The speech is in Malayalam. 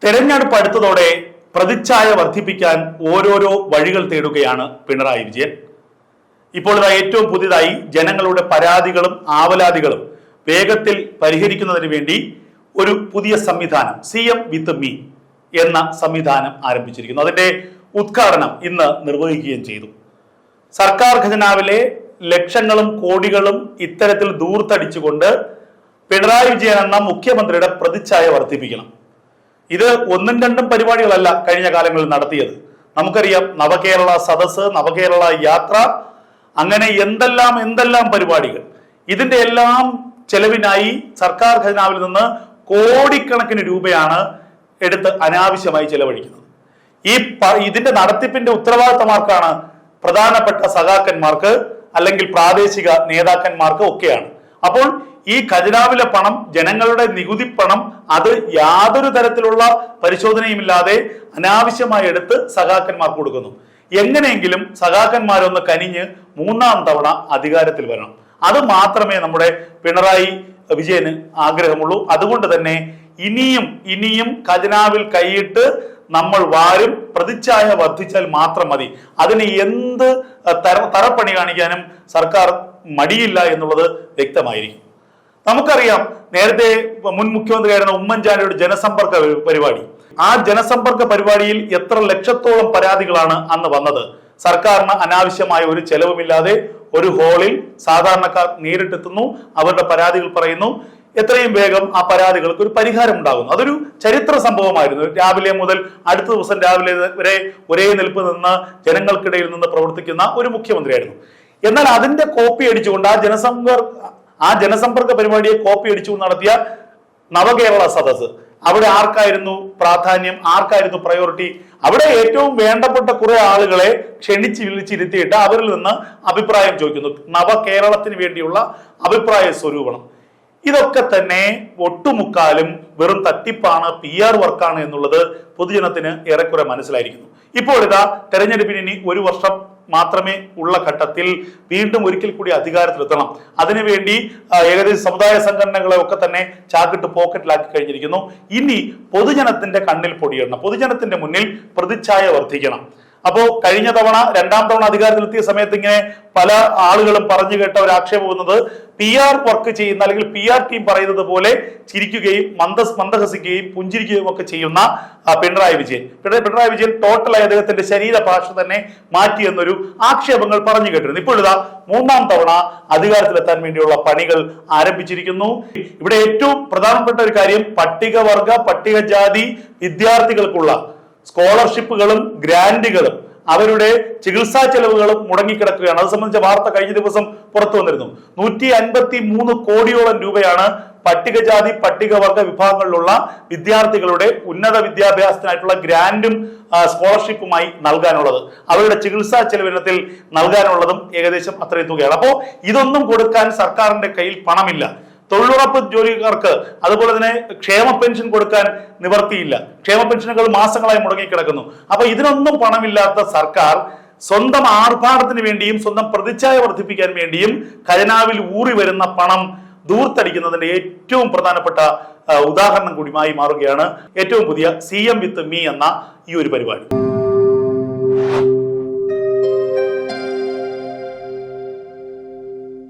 തെരഞ്ഞെടുപ്പ് അടുത്തതോടെ പ്രതിച്ഛായ വർദ്ധിപ്പിക്കാൻ ഓരോരോ വഴികൾ തേടുകയാണ് പിണറായി വിജയൻ. ഇപ്പോൾ ഏറ്റവും പുതിയതായി ജനങ്ങളുടെ പരാതികളും ആവലാതികളും വേഗത്തിൽ പരിഹരിക്കുന്നതിന് വേണ്ടി ഒരു പുതിയ സംവിധാനം CM with me എന്ന സംവിധാനം ആരംഭിച്ചിരിക്കുന്നു. അതിന്റെ ഉദ്ഘാടനം ഇന്ന് നിർവഹിക്കുകയും ചെയ്തു. സർക്കാർ ഖജനാവിലെ ലക്ഷങ്ങളും കോടികളും ഇത്തരത്തിൽ ദൂർത്തടിച്ചുകൊണ്ട് പിണറായി വിജയൻ എന്ന മുഖ്യമന്ത്രിയുടെ പ്രതിച്ഛായ വർദ്ധിപ്പിക്കണം. ഇത് ഒന്നും രണ്ടും പരിപാടികളല്ല കഴിഞ്ഞ കാലങ്ങളിൽ നടത്തിയത്. നമുക്കറിയാം, നവകേരള സദസ്, നവകേരള യാത്ര, അങ്ങനെ എന്തെല്ലാം പരിപാടികൾ. ഇതിന്റെ എല്ലാം ചെലവിനായി സർക്കാർ ഖജനാവിൽ നിന്ന് കോടിക്കണക്കിന് രൂപയാണ് എടുത്ത് അനാവശ്യമായി ചെലവഴിക്കുന്നത്. ഇതിന്റെ നടത്തിപ്പിന്റെ ഉത്തരവാദിത്തമാർക്കാണ്? പ്രധാനപ്പെട്ട സഖാക്കന്മാർക്ക് അല്ലെങ്കിൽ പ്രാദേശിക നേതാക്കന്മാർക്ക് ഒക്കെയാണ്. അപ്പോൾ ഈ ഖജനാവിലെ പണം, ജനങ്ങളുടെ നികുതി പണം, അത് യാതൊരു തരത്തിലുള്ള പരിശോധനയുമില്ലാതെ അനാവശ്യമായി എടുത്ത് സഖാക്കന്മാർക്ക് കൊടുക്കുന്നു. എങ്ങനെയെങ്കിലും സഖാക്കന്മാരൊന്ന് കനിഞ്ഞ് മൂന്നാം തവണ അധികാരത്തിൽ വരണം. അത് മാത്രമേ നമ്മുടെ പിണറായി വിജയന് ആഗ്രഹമുള്ളൂ. അതുകൊണ്ട് തന്നെ ഇനിയും ഖജനാവിൽ കൈയിട്ട് നമ്മൾ വാരും. പ്രതിച്ഛായ വർദ്ധിച്ചാൽ മാത്രം മതി. അതിന് എന്ത് തറപ്പണി കാണിക്കാനും സർക്കാർ മടിയില്ല എന്നുള്ളത് വ്യക്തമായിരിക്കും. നമുക്കറിയാം, നേരത്തെ മുൻ മുഖ്യമന്ത്രിയായിരുന്ന ഉമ്മൻചാണ്ടിയുടെ ജനസമ്പർക്ക പരിപാടി, ആ ജനസമ്പർക്ക പരിപാടിയിൽ എത്ര ലക്ഷത്തോളം പരാതികളാണ് അന്ന് വന്നത്. സർക്കാരിന് അനാവശ്യമായ ഒരു ചെലവുമില്ലാതെ ഒരു ഹാളിൽ സാധാരണക്കാർ നേരിട്ടെത്തുന്നു, അവരുടെ പരാതികൾ പറയുന്നു. എത്രയും വേഗം ആ പരാതികൾക്ക് ഒരു പരിഹാരം ഉണ്ടാകുന്നു. അതൊരു ചരിത്ര സംഭവമായിരുന്നു. രാവിലെ മുതൽ അടുത്ത ദിവസം രാവിലെ വരെ ഒരേ നിൽപ്പ് നിന്ന് ജനങ്ങൾക്കിടയിൽ നിന്ന് പ്രവർത്തിക്കുന്ന ഒരു മുഖ്യമന്ത്രിയായിരുന്നു. എന്നാൽ അതിന്റെ കോപ്പി അടിച്ചുകൊണ്ട് ആ ജനസമ്പർക്ക പരിപാടിയെ കോപ്പി അടിച്ചു നടത്തിയ നവകേരള സദസ്, അവിടെ ആർക്കായിരുന്നു പ്രാധാന്യം, ആർക്കായിരുന്നു പ്രയോറിറ്റി? അവിടെ ഏറ്റവും വേണ്ടപ്പെട്ട കുറെ ആളുകളെ ക്ഷണിച്ച് വിളിച്ചിരുത്തിയിട്ട് അവരിൽ നിന്ന് അഭിപ്രായം ചോദിക്കുന്നു. നവകേരളത്തിന് വേണ്ടിയുള്ള അഭിപ്രായ സ്വരൂപണം. ഇതൊക്കെ തന്നെ ഒട്ടുമുക്കാലും വെറും തട്ടിപ്പാണ്, PR വർക്കാണ് എന്നുള്ളത് പൊതുജനത്തിന് ഏറെക്കുറെ മനസ്സിലായിരിക്കുന്നു. ഇപ്പോൾ ഇതാ തെരഞ്ഞെടുപ്പിന് ഇനി ഒരു വർഷം മാത്രമേ ഉള്ള ഘട്ടത്തിൽ വീണ്ടും ഒരിക്കൽ കൂടി അധികാരത്തിലെത്തണം. അതിനുവേണ്ടി ഏകദേശം സമുദായ സംഘടനകളെ ഒക്കെ തന്നെ ചാക്കിട്ട് പോക്കറ്റിലാക്കി കഴിഞ്ഞിരിക്കുന്നു. ഇനി പൊതുജനത്തിന്റെ കണ്ണിൽ പൊടിയിടണം, പൊതുജനത്തിന്റെ മുന്നിൽ പ്രതിച്ഛായ വർദ്ധിക്കണം. അപ്പോ കഴിഞ്ഞ തവണ, രണ്ടാം തവണ അധികാരത്തിലെത്തിയ സമയത്ത് ഇങ്ങനെ പല ആളുകളും പറഞ്ഞു കേട്ട ഒരു ആക്ഷേപം വന്നത്, PR വർക്ക് ചെയ്യുന്ന അല്ലെങ്കിൽ PR ടീം പറയുന്നത് പോലെ ചിരിക്കുകയും മന്ദഹസിക്കുകയും പുഞ്ചിരിക്കുകയും ഒക്കെ ചെയ്യുന്ന പിണറായി വിജയൻ ടോട്ടലായി അദ്ദേഹത്തിന്റെ ശരീരഭാഷ തന്നെ മാറ്റിയെന്നൊരു ആക്ഷേപങ്ങൾ പറഞ്ഞു കേട്ടിരുന്നു. ഇപ്പോൾ ഇതാ മൂന്നാം തവണ അധികാരത്തിലെത്താൻ വേണ്ടിയുള്ള പണികൾ ആരംഭിച്ചിരിക്കുന്നു. ഇവിടെ ഏറ്റവും പ്രധാനപ്പെട്ട ഒരു കാര്യം, പട്ടികവർഗ പട്ടികജാതി വിദ്യാർത്ഥികൾക്കുള്ള സ്കോളർഷിപ്പുകളും ഗ്രാന്റുകളും അവരുടെ ചികിത്സാ ചെലവുകളും മുടങ്ങിക്കിടക്കുകയാണ്. അത് സംബന്ധിച്ച വാർത്ത കഴിഞ്ഞ ദിവസം പുറത്തു വന്നിരുന്നു. 153 കോടിയോളം രൂപയാണ് പട്ടികജാതി പട്ടികവർഗ വിഭാഗങ്ങളിലുള്ള വിദ്യാർത്ഥികളുടെ ഉന്നത വിദ്യാഭ്യാസത്തിനായിട്ടുള്ള ഗ്രാന്റും സ്കോളർഷിപ്പുമായി നൽകാനുള്ളത്. അവരുടെ ചികിത്സാ ചെലവിനത്തിൽ നൽകാനുള്ളതും ഏകദേശം അത്രയും തുകയാണ്. അപ്പോൾ ഇതൊന്നും കൊടുക്കാൻ സർക്കാരിന്റെ കയ്യിൽ പണമില്ല. തൊഴിലുറപ്പ് ജോലിക്കാർക്ക് അതുപോലെ തന്നെ ക്ഷേമ പെൻഷൻ കൊടുക്കാൻ നിവർത്തിയില്ല. ക്ഷേമ പെൻഷനുകൾ മാസങ്ങളായി മുടങ്ങിക്കിടക്കുന്നു. അപ്പൊ ഇതിനൊന്നും പണമില്ലാത്ത സർക്കാർ സ്വന്തം ആർഭാടത്തിന് വേണ്ടിയും സ്വന്തം പ്രതിച്ഛായ വർദ്ധിപ്പിക്കാൻ വേണ്ടിയും ഖജനാവിൽ ഊറി വരുന്ന പണം ദൂർത്തടിക്കുന്നതിന്റെ ഏറ്റവും പ്രധാനപ്പെട്ട ഉദാഹരണം കൂടിയായി മാറുകയാണ് ഏറ്റവും പുതിയ CM with me എന്ന ഈ ഒരു പരിപാടി.